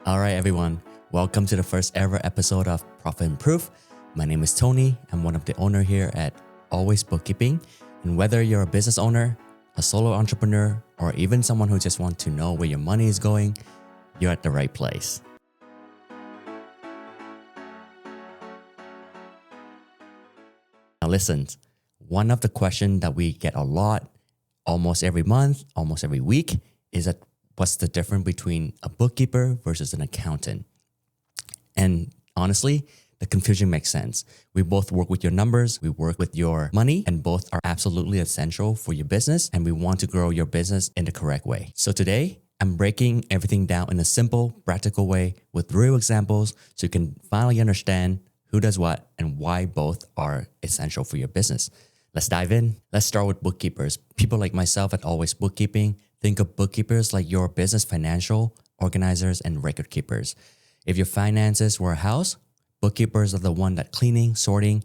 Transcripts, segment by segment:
All right, everyone. Welcome to the first ever episode of Profit and Proof. My name is Tony. I'm one of the owner here at Always Bookkeeping. And whether you're a business owner, a solo entrepreneur, or even someone who just wants to know where your money is going, you're at the right place. Now listen, one of the questions that we get a lot, almost every month, almost every week, is that what's the difference between a bookkeeper versus an accountant? And honestly, the confusion makes sense. We both work with your numbers, we work with your money, and both are absolutely essential for your business, and we want to grow your business in the correct way. So today, I'm breaking everything down in a simple, practical way with real examples so you can finally understand who does what and why both are essential for your business. Let's dive in. Let's start with bookkeepers. People like myself at Always Bookkeeping think of bookkeepers like your business financial organizers and record keepers. If your finances were a house, bookkeepers are the one that cleaning, sorting,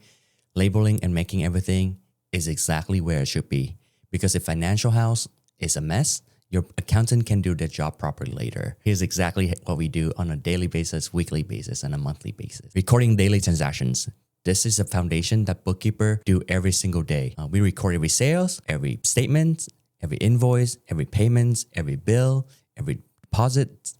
labeling, and making everything is exactly where it should be. Because if financial house is a mess, your accountant can do their job properly later. Here's exactly what we do on a daily basis, weekly basis, and a monthly basis. Recording daily transactions. This is a foundation that bookkeeper do every single day. We record every sales, every statement, every invoice, every payments, every bill, every deposit,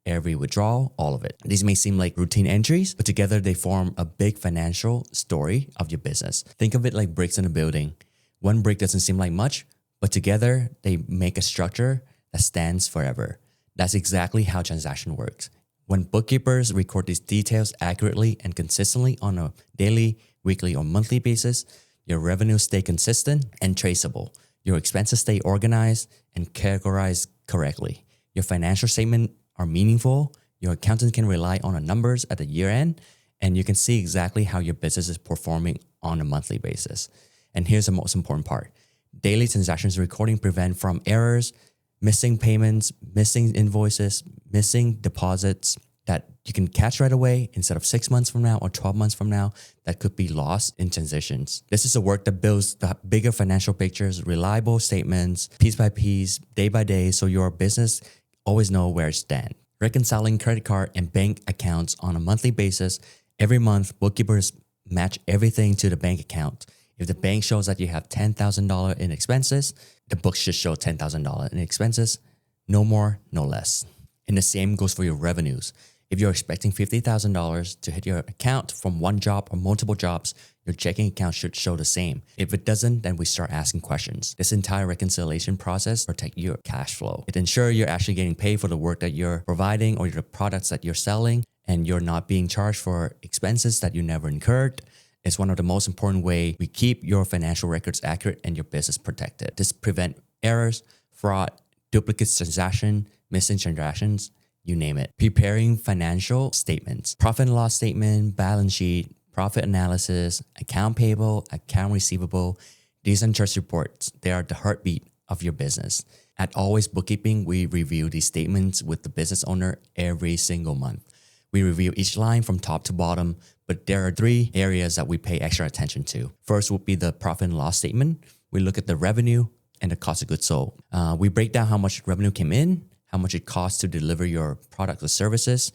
every withdrawal, all of it. These may seem like routine entries, but together they form a big financial story of your business. Think of it like bricks in a building. One brick doesn't seem like much, but together they make a structure that stands forever. That's exactly how transaction works. When bookkeepers record these details accurately and consistently on a daily, weekly, or monthly basis, your revenues stay consistent and traceable. Your expenses stay organized and categorized correctly. Your financial statements are meaningful. Your accountant can rely on the numbers at the year end, and you can see exactly how your business is performing on a monthly basis. And here's the most important part. Daily transactions recording prevent from errors, missing payments, missing invoices, missing deposits that you can catch right away instead of 6 months from now or 12 months from now that could be lost in transitions. This is the work that builds the bigger financial pictures, reliable statements, piece by piece, day by day, so your business always know where it stands. Reconciling credit card and bank accounts on a monthly basis. Every month, bookkeepers match everything to the bank account. If the bank shows that you have $10,000 in expenses, the books should show $10,000 in expenses, no more, no less. And the same goes for your revenues. If you're expecting $50,000 to hit your account from one job or multiple jobs, your checking account should show the same. If it doesn't, then we start asking questions. This entire reconciliation process protects your cash flow. It ensures you're actually getting paid for the work that you're providing or the products that you're selling, and you're not being charged for expenses that you never incurred. It's one of the most important ways we keep your financial records accurate and your business protected. This prevents errors, fraud, duplicate transactions, missing transactions, you name it. Preparing financial statements, profit and loss statement, balance sheet, profit analysis, account payable, account receivable, these and trust reports, they are the heartbeat of your business. At Always Bookkeeping, we review these statements with the business owner every single month. We review each line from top to bottom, but there are 3 areas that we pay extra attention to. First would be the profit and loss statement. We look at the revenue and the cost of goods sold. We break down how much revenue came in, how much it costs to deliver your product or services.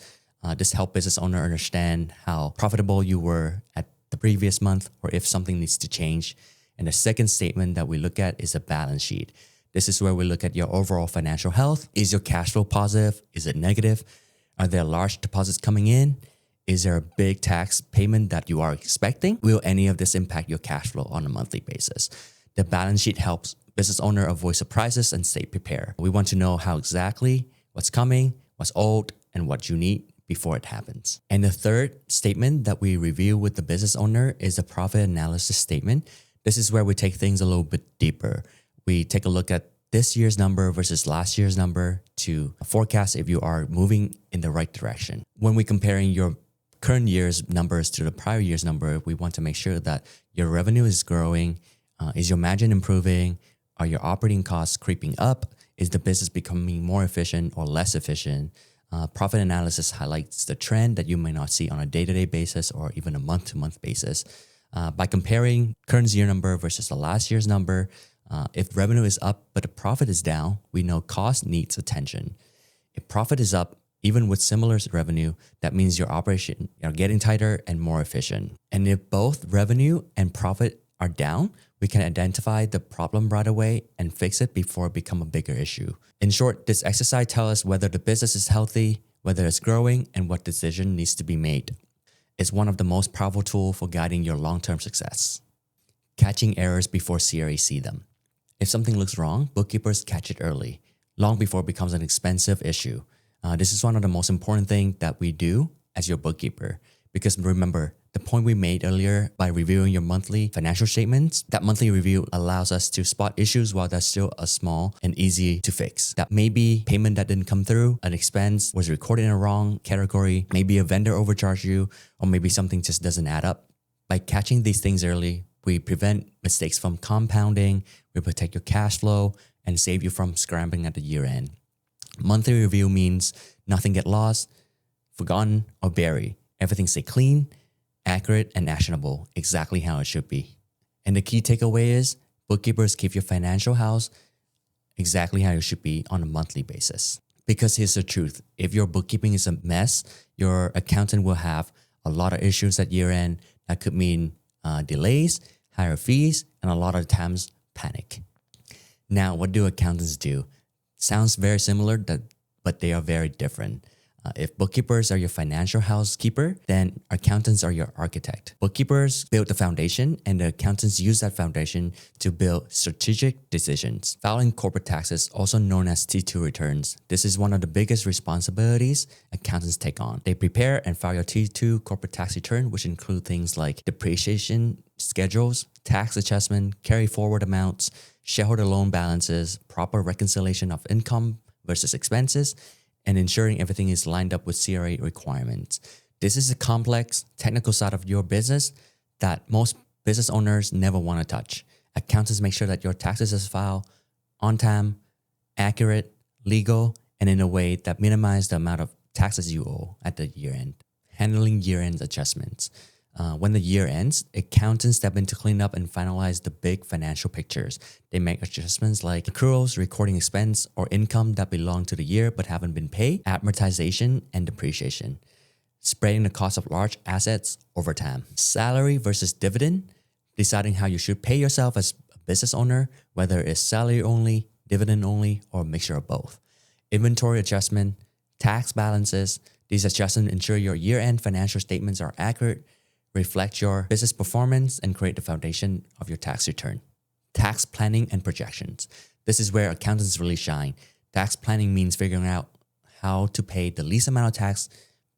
This helps business owner understand how profitable you were at the previous month or if something needs to change. And the second statement that we look at is a balance sheet. This is where we look at your overall financial health. Is your cash flow positive? Is it negative? Are there large deposits coming in? Is there a big tax payment that you are expecting? Will any of this impact your cash flow on a monthly basis? The balance sheet helps business owner avoid surprises and stay prepared. We want to know how exactly what's coming, what's owed, and what you need before it happens. And the third statement that we review with the business owner is the profit analysis statement. This is where we take things a little bit deeper. We take a look at this year's number versus last year's number to forecast if you are moving in the right direction. When we're comparing your current year's numbers to the prior year's number, we want to make sure that your revenue is growing. Is your margin improving? Are your operating costs creeping up? Is the business becoming more efficient or less efficient? Profit analysis highlights the trend that you may not see on a day-to-day basis or even a month-to-month basis. By comparing current year number versus the last year's number, if revenue is up but the profit is down, we know cost needs attention. If profit is up, Even with similar revenue, that means your operation are getting tighter and more efficient. And if both revenue and profit are down, we can identify the problem right away and fix it before it becomes a bigger issue. In short, this exercise tells us whether the business is healthy, whether it's growing, and what decision needs to be made. It's one of the most powerful tools for guiding your long-term success. Catching errors before CRA see them. If something looks wrong, bookkeepers catch it early, long before it becomes an expensive issue. This is one of the most important things that we do as your bookkeeper. Because remember, the point we made earlier by reviewing your monthly financial statements, that monthly review allows us to spot issues while that's still a small and easy to fix. That maybe payment that didn't come through, an expense was recorded in a wrong category, maybe a vendor overcharged you, or maybe something just doesn't add up. By catching these things early, we prevent mistakes from compounding, we protect your cash flow, and save you from scrambling at the year end. Monthly review means nothing get lost, forgotten, or buried. Everything stay clean, accurate, and actionable, exactly how it should be. And the key takeaway is bookkeepers keep your financial house exactly how it should be on a monthly basis. Because here's the truth, if your bookkeeping is a mess, your accountant will have a lot of issues at year end. That could mean delays, higher fees, and a lot of times panic. Now, what do accountants do? Sounds very similar, but they are very different. If bookkeepers are your financial housekeeper, then accountants are your architect. Bookkeepers build the foundation, and the accountants use that foundation to build strategic decisions. Filing corporate taxes, also known as T2 returns. This is one of the biggest responsibilities accountants take on. They prepare and file your T2 corporate tax return, which include things like depreciation schedules, tax adjustment, carry forward amounts, shareholder loan balances, proper reconciliation of income versus expenses, and ensuring everything is lined up with CRA requirements. This is a complex technical side of your business that most business owners never want to touch. Accountants make sure that your taxes is filed on time, accurate, legal, and in a way that minimizes the amount of taxes you owe at the year end. Handling year-end adjustments. When the year ends, accountants step in to clean up and finalize the big financial pictures. They make adjustments like accruals, recording expense or income that belong to the year but haven't been paid, amortization, and depreciation. Spreading the cost of large assets over time. Salary versus dividend, deciding how you should pay yourself as a business owner, whether it's salary only, dividend only, or a mixture of both. Inventory adjustment, tax balances. These adjustments ensure your year-end financial statements are accurate, reflect your business performance, and create the foundation of your tax return. Tax planning and projections. This is where accountants really shine. Tax planning means figuring out how to pay the least amount of tax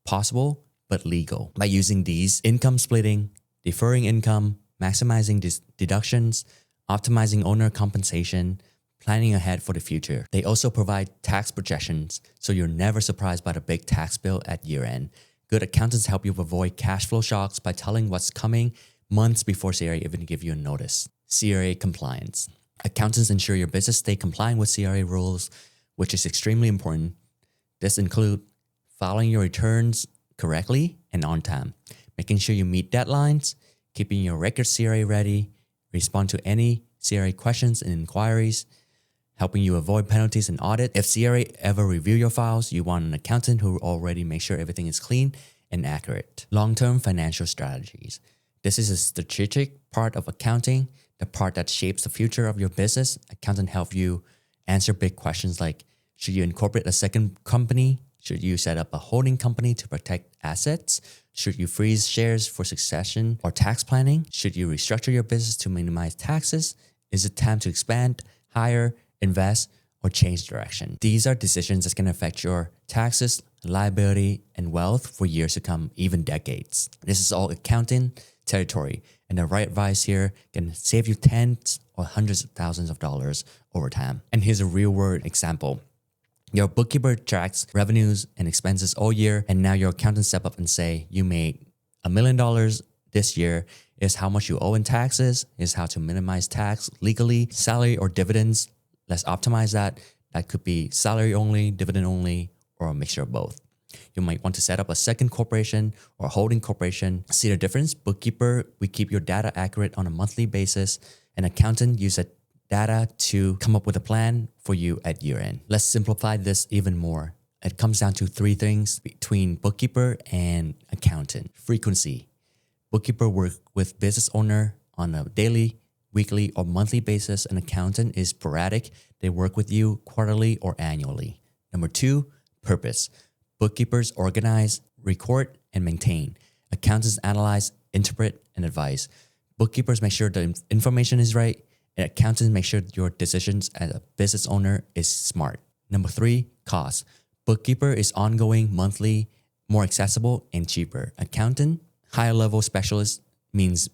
possible but legal. By using these, income splitting, deferring income, maximizing deductions, optimizing owner compensation, planning ahead for the future. They also provide tax projections, so you're never surprised by the big tax bill at year end. Good accountants help you avoid cash flow shocks by telling what's coming months before CRA even give you a notice. CRA compliance. Accountants ensure your business stay compliant with CRA rules, which is extremely important. This includes filing your returns correctly and on time, making sure you meet deadlines, keeping your record CRA ready, respond to any CRA questions and inquiries, helping you avoid penalties and audit. If CRA ever review your files, you want an accountant who already makes sure everything is clean and accurate. Long-term financial strategies. This is a strategic part of accounting, the part that shapes the future of your business. Accountant help you answer big questions like, should you incorporate a second company? Should you set up a holding company to protect assets? Should you freeze shares for succession or tax planning? Should you restructure your business to minimize taxes? Is it time to expand, hire, invest, or change direction? These are decisions that can affect your taxes, liability, and wealth for years to come, even decades. This is all accounting territory, and the right advice here can save you tens or hundreds of thousands of dollars over time. And here's a real-world example. Your bookkeeper tracks revenues and expenses all year, and now your accountant step up and say, you made $1 million this year. Is how much you owe in taxes, is how to minimize tax legally, salary or dividends. Let's optimize that. That could be salary only, dividend only, or a mixture of both. You might want to set up a second corporation or holding corporation. See the difference? Bookkeeper, we keep your data accurate on a monthly basis. An accountant use that data to come up with a plan for you at year end. Let's simplify this even more. it comes down to three things between bookkeeper and accountant. Frequency. Bookkeeper work with business owner on a daily, weekly, or monthly basis. An accountant is sporadic. They work with you quarterly or annually. Number two, purpose. Bookkeepers organize, record, and maintain. Accountants analyze, interpret, and advise. Bookkeepers make sure the information is right, and accountants make sure your decisions as a business owner is smart. Number three, cost. Bookkeeper is ongoing, monthly, more accessible, and cheaper. Accountant, higher level specialist means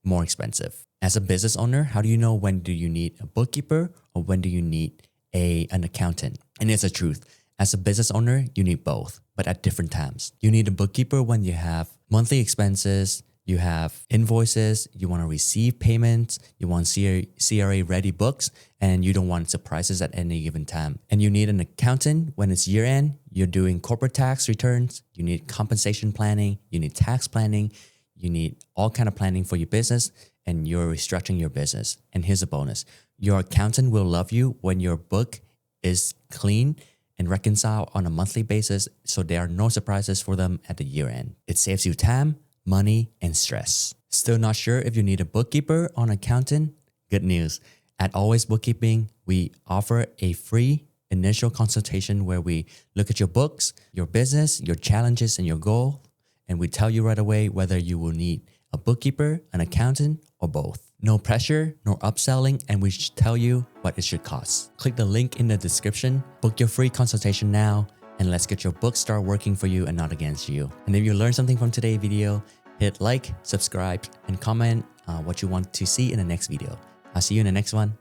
more expensive. As a business owner, how do you know when do you need a bookkeeper or when do you need an accountant? And it's the truth. As a business owner, you need both, but at different times. You need a bookkeeper when you have monthly expenses, you have invoices, you want to receive payments, you want CRA ready books, and you don't want surprises at any given time. And you need an accountant when it's year end, you're doing corporate tax returns, you need compensation planning, you need tax planning, you need all kind of planning for your business, and you're restructuring your business. And here's a bonus. Your accountant will love you when your book is clean and reconciled on a monthly basis, so there are no surprises for them at the year end. It saves you time, money, and stress. Still not sure if you need a bookkeeper or an accountant? Good news. At Always Bookkeeping, we offer a free initial consultation where we look at your books, your business, your challenges, and your goal, and we tell you right away whether you will need a bookkeeper, an accountant, or both. No pressure, no upselling, and we tell you what it should cost. Click the link in the description, book your free consultation now, and let's get your book start working for you and not against you. And if you learned something from today's video, hit like, subscribe, and comment what you want to see in the next video. I'll see you in the next one.